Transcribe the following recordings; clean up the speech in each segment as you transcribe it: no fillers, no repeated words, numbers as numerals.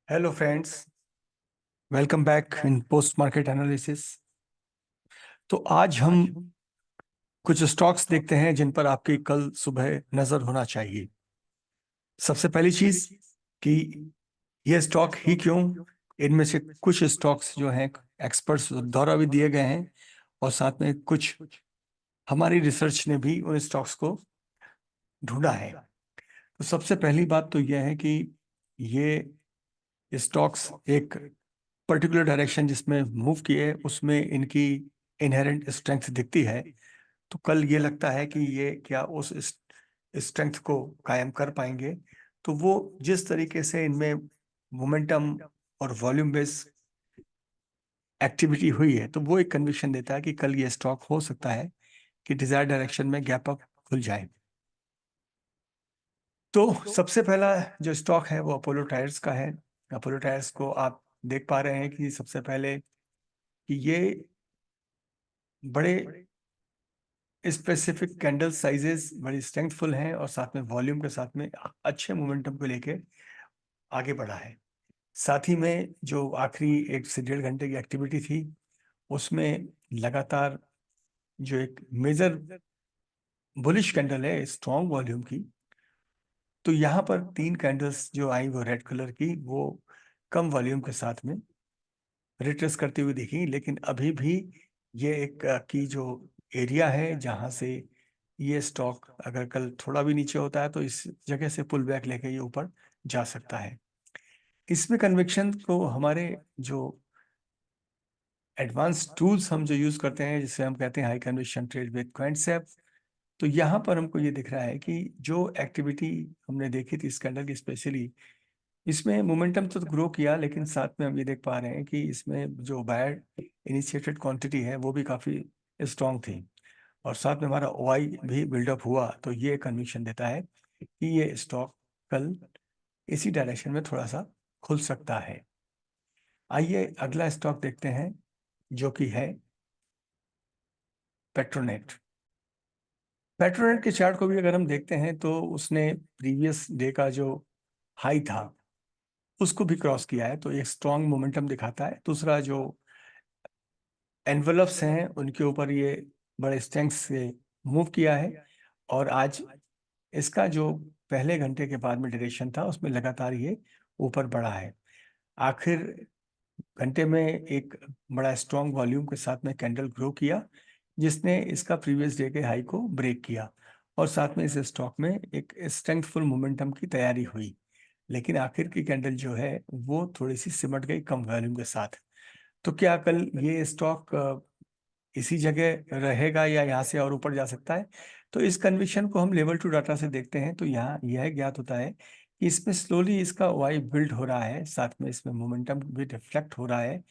Hello friends, welcome back in post market analysis. तो आज हम कुछ स्टॉक्स देखते हैं जिन पर आपकी कल सुबह नजर होना चाहिए। सबसे पहली चीज कि ये स्टॉक ही क्यों, इनमें से कुछ स्टॉक्स जो हैं एक्सपर्ट्स द्वारा भी दिए गए हैं और साथ में कुछ हमारी रिसर्च ने भी उन स्टॉक्स को ढूंढा है। तो सबसे पहली बात तो यह है कि ये स्टॉक्स एक पर्टिकुलर डायरेक्शन जिसमें मूव किए उसमें इनकी इनहेरेंट स्ट्रेंथ दिखती है। तो कल ये लगता है कि ये क्या उस स्ट्रेंथ को कायम कर पाएंगे। तो वो जिस तरीके से इनमें मोमेंटम और वॉल्यूम बेस एक्टिविटी हुई है तो वो एक कन्विक्शन देता है कि कल ये स्टॉक हो सकता है कि डिजायर डायरेक्शन में गैप अप खुल जाए। तो सबसे पहला जो स्टॉक है वो अपोलो टायर्स का है। अपोलो टायर्स को आप देख पा रहे हैं कि सबसे पहले कि ये बड़े स्पेसिफिक कैंडल साइजेस बड़ी स्ट्रेंथफुल हैं और साथ में वॉल्यूम के साथ में अच्छे मोमेंटम को लेके आगे बढ़ा है। साथ ही में जो आखिरी 1 से 1.5 घंटे की एक्टिविटी थी उसमें लगातार जो एक मेजर बुलिश कैंडल है स्ट्रॉन्ग वॉल्यूम की, तो यहाँ पर 3 कैंडल्स जो आई वो रेड कलर की वो कम वॉल्यूम के साथ में रिट्रेस करती हुई दिखी। लेकिन अभी भी ये एक की जो एरिया है जहाँ से ये स्टॉक अगर कल थोड़ा भी नीचे होता है तो इस जगह से पुल बैक लेके ये ऊपर जा सकता है। इसमें कन्विक्शन को हमारे जो एडवांस टूल्स हम जो यूज करते हैं जिसे हम कहते हैं हाई कन्विक्शन ट्रेड विद क्वांटसेप, तो यहाँ पर हमको ये दिख रहा है कि जो एक्टिविटी हमने देखी थी स्कैंडल की स्पेशली, इसमें मोमेंटम तो ग्रो किया लेकिन साथ में हम ये देख पा रहे हैं कि इसमें जो बायर इनिशिएटेड क्वांटिटी है वो भी काफ़ी स्ट्रांग थी और साथ में हमारा ओआई भी बिल्डअप हुआ। तो ये कन्विक्शन देता है कि ये स्टॉक कल इसी डायरेक्शन में थोड़ा सा खुल सकता है। आइए अगला स्टॉक देखते हैं जो कि है पेट्रोनेट। पेट्रोनेट के चार्ट को भी अगर हम देखते हैं तो उसने प्रीवियस डे का जो हाई था उसको भी क्रॉस किया है, तो एक स्ट्रॉन्ग मोमेंटम दिखाता है। दूसरा जो एनवेलप्स हैं उनके ऊपर ये बड़े स्ट्रेंथ से मूव किया है और आज इसका जो पहले घंटे के बाद में डायरेक्शन था उसमें लगातार ये ऊपर बढ़ा है। आखिर घंटे में एक बड़ा स्ट्रॉन्ग वॉल्यूम के साथ में कैंडल ग्रो किया जिसने इसका प्रीवियस डे के हाई को ब्रेक किया और साथ में इस स्टॉक में एक स्ट्रेंथफुल मोमेंटम की तैयारी हुई। लेकिन आखिर की कैंडल जो है वो थोड़ी सी सिमट गई कम वॉल्यूम के साथ। तो क्या कल ये स्टॉक इसी जगह रहेगा या यहाँ से और ऊपर जा सकता है? तो इस कन्विक्शन को हम लेवल टू डाटा से देखते हैं तो यहाँ यह ज्ञात होता है कि इसमें स्लोली इसका वाई बिल्ड हो रहा है, साथ में इसमें मोमेंटम भी रिफ्लेक्ट हो रहा है।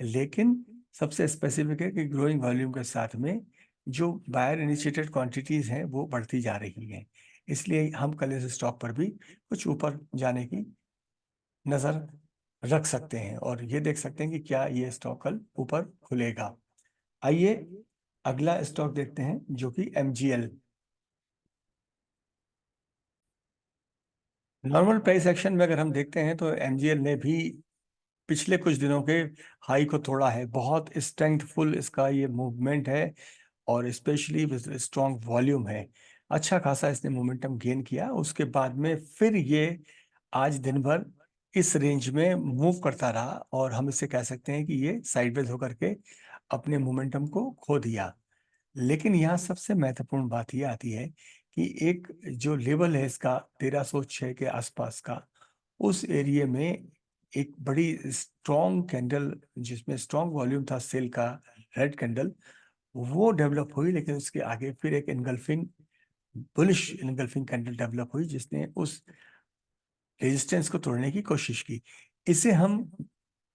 लेकिन सबसे स्पेसिफिक है कि ग्रोइंग वॉल्यूम के साथ में जो बायर इनिशिएटेड क्वांटिटीज हैं वो बढ़ती जा रही हैं। इसलिए हम कल इस स्टॉक पर भी कुछ ऊपर जाने की नजर रख सकते हैं और ये देख सकते हैं कि क्या ये स्टॉक कल ऊपर खुलेगा। आइए अगला स्टॉक देखते हैं जो कि एमजीएल। नॉर्मल प्राइस एक्शन में अगर हम देखते हैं तो एमजीएल ने भी पिछले कुछ दिनों के हाई को तोड़ा है। बहुत स्ट्रेंथफुल इसका ये मूवमेंट है और स्पेशली स्ट्रॉन्ग वॉल्यूम है। अच्छा खासा इसने मोमेंटम गेन किया, उसके बाद में फिर ये आज दिन भर इस रेंज में मूव करता रहा और हम इसे कह सकते हैं कि ये साइडवेज होकर के अपने मोमेंटम को खो दिया। लेकिन यहाँ सबसे महत्वपूर्ण बात यह आती है कि एक जो लेवल है इसका 1306 के आसपास का, उस एरिया में एक बड़ी स्ट्रॉन्ग कैंडल जिसमें स्ट्रॉन्ग वॉल्यूम था सेल का, रेड कैंडल, वो डेवलप हुई। लेकिन उसके आगे फिर एक engulfing bullish engulfing candle develop हुई जिसने उस रेजिस्टेंस को तोड़ने की कोशिश की। इसे हम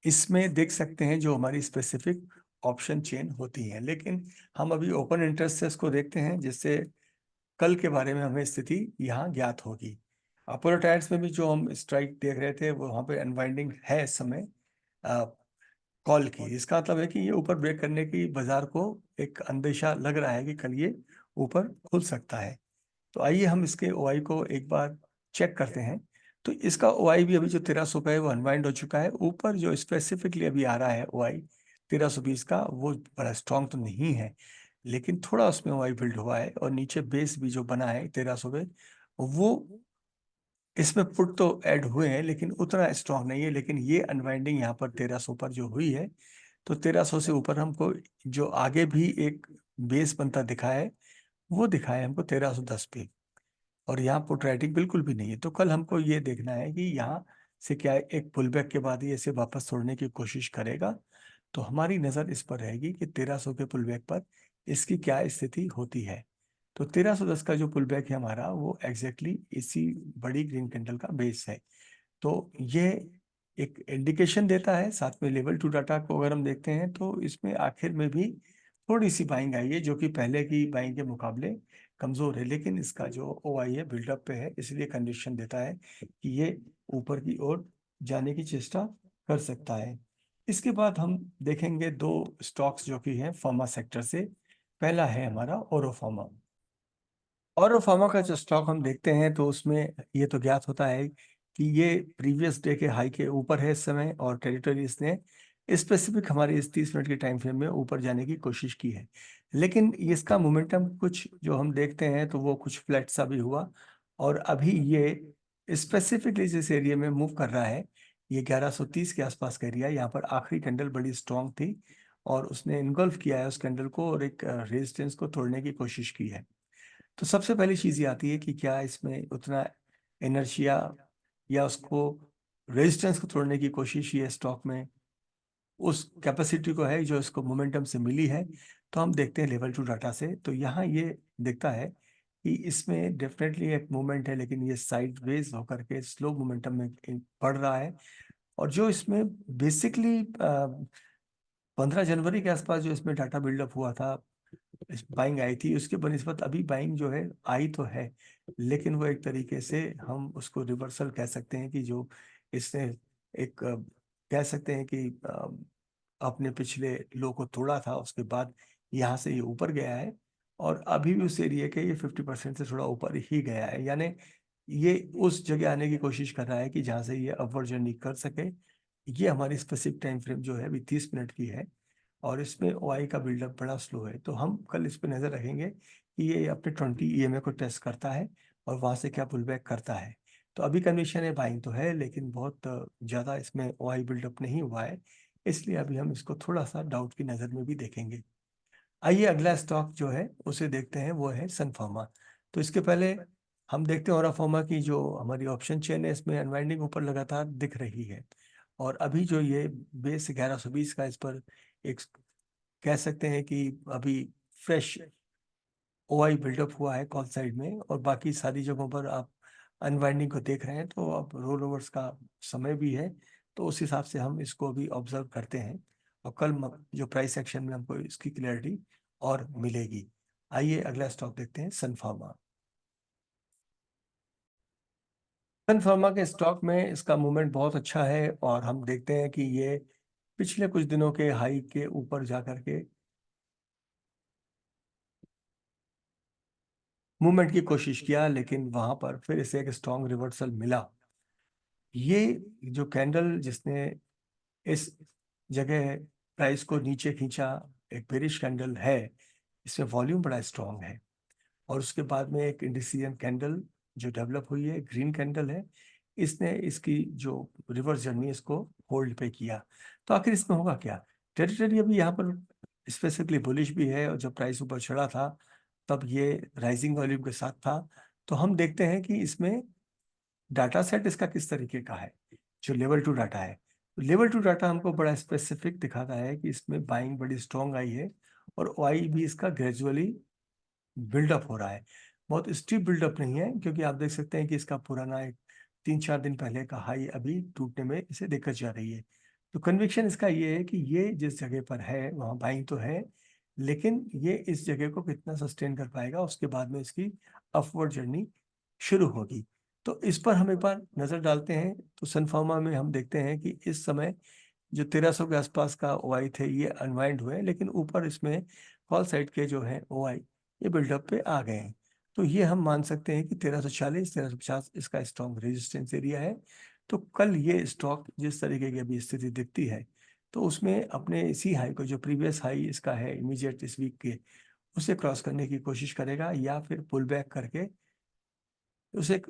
इसमें देख सकते हैं जो हमारी स्पेसिफिक ऑप्शन चेन होती है। लेकिन हम अभी ओपन इंटरेस्ट से इसको देखते हैं जिससे कल के बारे में हमें स्थिति यहाँ ज्ञात होगी। अपोलो टायर्स में भी जो हम स्ट्राइक देख रहे थे वो वहाँ पे अनवाइंडिंग है इस समय कॉल की। इसका मतलब है कि ये ऊपर ब्रेक करने की बाजार को एक अंदेशा लग रहा है कि कल ये ऊपर खुल सकता है। तो आइए हम इसके ओआई को एक बार चेक करते हैं। तो इसका ओआई भी अभी जो 1300 का है वो अनवाइंड हो चुका है। ऊपर जो स्पेसिफिकली अभी आ रहा है ओआई 1320 का, वो बड़ा स्ट्रांग तो नहीं है, लेकिन थोड़ा उसमें ओआई बिल्ड हुआ है। और नीचे बेस भी जो बना है 1300 पे, वो इसमें पुट तो ऐड हुए हैं लेकिन उतना स्ट्रांग नहीं है। लेकिन ये अनवाइंडिंग यहाँ पर 1300 पर जो हुई है, तो 1300 से ऊपर हमको जो आगे भी एक बेस बनता दिखा है, वो दिखा है हमको 1310 पे। और यहाँ पुट राइटिंग बिल्कुल भी नहीं है। तो कल हमको ये देखना है कि यहाँ से क्या एक पुलबैक के बाद ये इसे वापस तोड़ने की कोशिश करेगा। तो हमारी नज़र इस पर रहेगी कि 1300 के पुलबैक पर इसकी क्या स्थिति होती है। तो 1310 का जो पुलबैक है हमारा, वो एग्जैक्टली इसी बड़ी ग्रीन कैंडल का बेस है। तो ये एक इंडिकेशन देता है। साथ में लेवल टू डाटा को अगर हम देखते हैं तो इसमें आखिर में भी थोड़ी सी बाइंग आई है, जो कि पहले की बाइंग के मुकाबले कमजोर है। लेकिन इसका जो ओआई है बिल्डअप पे है, इसलिए कंडीशन देता है कि ये ऊपर की ओर जाने की चेष्टा कर सकता है। इसके बाद हम देखेंगे दो स्टॉक्स जो कि हैं फार्मा सेक्टर से। पहला है हमारा ओरोफार्मा। और फार्मा का जो स्टॉक हम देखते हैं तो उसमें ये तो ज्ञात होता है कि ये प्रीवियस डे के हाई के ऊपर है इस समय, और टेरिटरी इसने स्पेसिफिक हमारे इस 30 मिनट के टाइम फ्रेम में ऊपर जाने की कोशिश की है। लेकिन इसका मोमेंटम कुछ जो हम देखते हैं तो वो कुछ फ्लैट सा भी हुआ। और अभी ये स्पेसिफिकली जिस एरिया में मूव कर रहा है, ये 1130 के आसपास का एरिया, यहाँ पर आखिरी कैंडल बड़ी स्ट्रांग थी और उसने इनगल्फ किया है उस कैंडल को और एक रेजिस्टेंस को तोड़ने की कोशिश की है। तो सबसे पहली चीज ये आती है कि क्या इसमें उतना इनर्शिया या उसको रेजिस्टेंस को तोड़ने की कोशिश ये स्टॉक में उस कैपेसिटी को है जो इसको मोमेंटम से मिली है। तो हम देखते हैं लेवल टू डाटा से, तो यहाँ ये दिखता है कि इसमें डेफिनेटली एक मूवमेंट है, लेकिन ये साइडवेज होकर के स्लो मोमेंटम में बढ़ रहा है। और जो इसमें बेसिकली 15 जनवरी के आसपास जो इसमें डाटा बिल्डअप हुआ था, बाइंग आई थी, उसके बनिस्बत अभी बाइंग जो है आई तो है, लेकिन वो एक तरीके से हम उसको रिवर्सल कह सकते हैं कि जो इसने एक कह सकते हैं कि अपने पिछले लो को तोड़ा था, उसके बाद यहाँ से ये ऊपर गया है। और अभी भी उस एरिया के ये 50% से थोड़ा ऊपर ही गया है, यानी ये उस जगह आने की कोशिश कर रहा है कि जहाँ से ये अपवर्ड जर्नी कर सके। ये हमारी स्पेसिफिक टाइम फ्रेम जो है अभी 30 मिनट की है, और इसमें ओआई का बिल्डअप बड़ा स्लो है। तो हम कल इस पे नजर रखेंगे कि ये अपने 20 EMA को टेस्ट करता है और वहां से क्या पुलबैक करता है। तो अभी कंडीशन है बाइंग तो है, लेकिन बहुत ज्यादा इसमें ओआई बिल्डअप नहीं हुआ है, इसलिए अभी हम इसको थोड़ा सा डाउट की नजर में भी देखेंगे। आइए अगला स्टॉक जो है उसे देखते हैं, वो है सन फार्मा। तो इसके पहले हम देखते हैं ओरा फार्मा की जो हमारी ऑप्शन चेन है, इसमें अनवाइंडिंग ऊपर लगातार दिख रही है। और अभी जो ये बेस 1120 का, इस पर एक कह सकते हैं कि अभी फ्रेश ओआई बिल्डअप हुआ है कॉल साइड में, और बाकी सारी जगहों पर आप अनवाइंडिंग को देख रहे हैं। तो अब रोल ओवर्स का समय भी है, तो उस हिसाब से हम इसको भी ऑब्जर्व करते हैं। और कल जो प्राइस एक्शन में हमको इसकी क्लैरिटी और मिलेगी। आइए अगला स्टॉक देखते हैं, सन फार्मा। सन फार्मा के स्टॉक में इसका मूवमेंट बहुत अच्छा है, और हम देखते हैं कि ये पिछले कुछ दिनों के हाई के ऊपर जाकर के मूवमेंट की कोशिश किया, लेकिन वहां पर फिर इसे एक स्ट्रॉन्ग रिवर्सल मिला। ये जो कैंडल जिसने इस जगह प्राइस को नीचे खींचा, एक बेरिश कैंडल है, इसमें वॉल्यूम बड़ा स्ट्रॉन्ग है। और उसके बाद में एक इंडिसीजन कैंडल जो डेवलप हुई है, ग्रीन कैंडल है, इसने इसकी जो रिवर्स जर्नी इसको होल्ड पे किया। तो आखिर इसमें होगा क्या? टेरिटरी अभी यहाँ पर स्पेसिफिकली बुलिश भी है, और जब प्राइस ऊपर चढ़ा था तब ये राइजिंग वॉल्यूम के साथ था। तो हम देखते हैं कि इसमें डाटा सेट इसका किस तरीके का है। जो लेवल टू डाटा है, लेवल टू डाटा हमको बड़ा स्पेसिफिक दिखाता है कि इसमें बाइंग बड़ी स्ट्रॉन्ग आई है, और ओआई भी इसका ग्रेजुअली बिल्डअप हो रहा है। बहुत स्टीप बिल्डअप नहीं है, क्योंकि आप देख सकते हैं कि इसका पुराना एक 3-4 दिन पहले का हाई अभी टूटने में इसे दिक्कत जा रही है। तो कन्विक्शन इसका ये है कि ये जिस जगह पर है वहाँ बाइंग तो है, लेकिन ये इस जगह को कितना सस्टेन कर पाएगा, उसके बाद में इसकी अपवर्ड जर्नी शुरू होगी। तो इस पर हम एक बार नजर डालते हैं। तो सनफार्मा में हम देखते हैं कि इस समय जो 1300 के आसपास का ओआई थे ये अनवाइंड हुए हैं, लेकिन ऊपर इसमें कॉल साइड के जो है ओआई ये बिल्डअप पे आ गए हैं। तो ये हम मान सकते हैं कि 1340 1350 इसका स्ट्रॉन्ग रेजिस्टेंस एरिया है। तो कल ये स्टॉक जिस तरीके की अभी स्थिति दिखती है, तो उसमें अपने इसी हाई को, जो प्रीवियस हाई इसका है इमीडिएट इस वीक के, उसे क्रॉस करने की कोशिश करेगा, या फिर पुल बैक करके उसे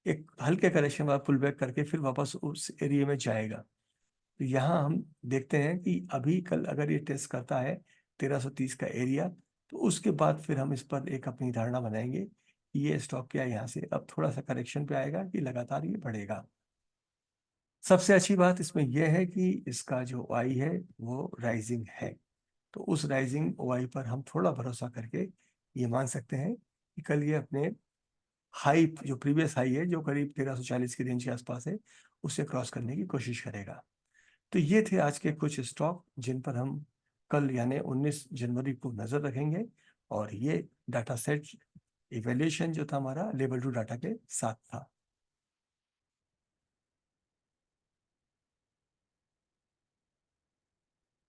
एक हल्के करेक्शन वाला पुल बैक करके फिर वापस उस एरिया में जाएगा। तो यहाँ हम देखते हैं कि अभी कल अगर ये टेस्ट करता है 1330 का एरिया, तो उसके बाद फिर हम इस पर एक अपनी धारणा बनाएंगे कि ये स्टॉक क्या यहाँ से अब थोड़ा सा करेक्शन पे आएगा कि लगातार ये बढ़ेगा। सबसे अच्छी बात इसमें यह है कि इसका जो आई है वो राइजिंग है। तो उस राइजिंग ओआई पर हम थोड़ा भरोसा करके ये मान सकते हैं कि कल ये अपने हाई, जो प्रीवियस हाई है जो करीब 1340 की रेंज के आसपास है, उसे क्रॉस करने की कोशिश करेगा। तो ये थे आज के कुछ स्टॉक जिन पर हम कल यानी 19 जनवरी को नजर रखेंगे। और ये डाटा सेट इवेल्यूशन जो था हमारा लेवल 2 डाटा के साथ था।